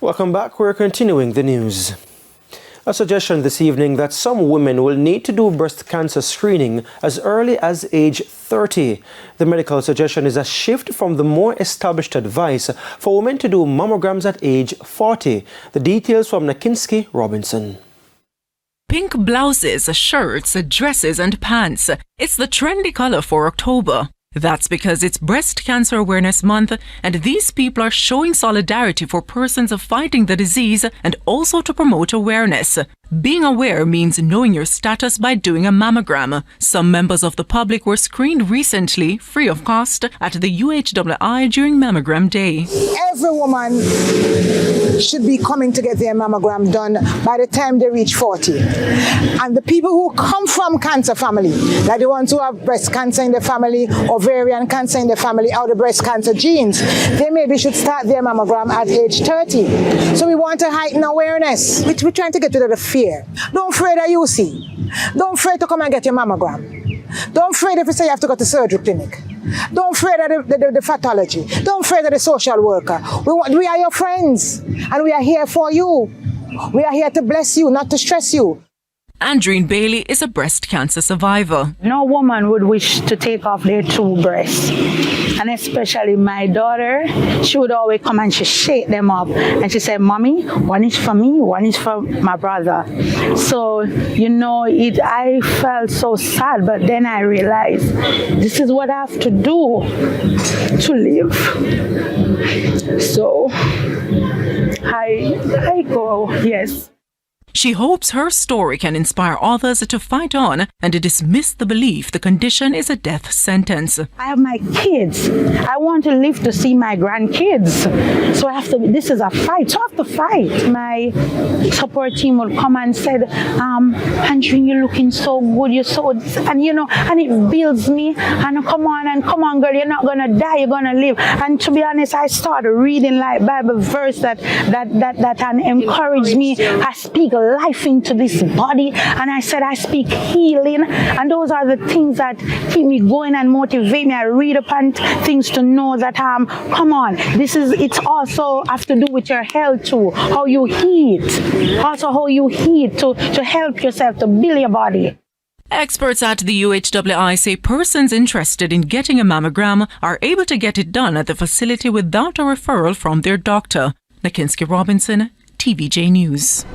Welcome back. We're continuing the news. A suggestion this evening that some women will need to do breast cancer screening as early as age 30. The medical suggestion is a shift from the more established advice for women to do mammograms at age 40. The details from Nakinski Robinson. Pink blouses, shirts, dresses and pants. It's the trendy color for October. That's because it's Breast Cancer Awareness Month, and these people are showing solidarity for persons fighting the disease and also to promote awareness. Being aware means knowing your status by doing a mammogram. Some members of the public were screened recently, free of cost, at the UHWI during Mammogram Day. Every woman should be coming to get their mammogram done by the time they reach 40. And the people who come from cancer family, like the ones who have breast cancer in the family, ovarian cancer in the family, or the breast cancer genes, they maybe should start their mammogram at age 30. So we want to heighten awareness. We're trying to get rid of the fear. Don't afraid of you see. Don't afraid to come and get your mammogram. Don't afraid if you say you have to go to surgery clinic. Don't afraid of the pathology. Don't afraid of the social worker. We are your friends and we are here for you. We are here to bless you, not to stress you. Andreen Bailey is a breast cancer survivor. No woman would wish to take off their two breasts. And especially my daughter, she would always come and she shake them up. And she said, Mommy, one is for me, one is for my brother. So, I felt so sad, but then I realized this is what I have to do to live. So, I go, yes. She hopes her story can inspire others to fight on and to dismiss the belief the condition is a death sentence. I have my kids. I want to live to see my grandkids. So this is a fight. So I have to fight. My support team would come and said, Andreen, you're looking so good. You're so, and it builds me. And come on, girl, you're not going to die. You're going to live. And to be honest, I started reading like Bible verse that encouraged me. I speak life into this body, and I said I speak healing, and those are the things that keep me going and motivate me. I read upon things to know that come on, it's also have to do with your health too, how you eat, to help yourself to build your body. Experts at the UHWI say persons interested in getting a mammogram are able to get it done at the facility without a referral from their doctor. Nakinski Robinson, TVJ News.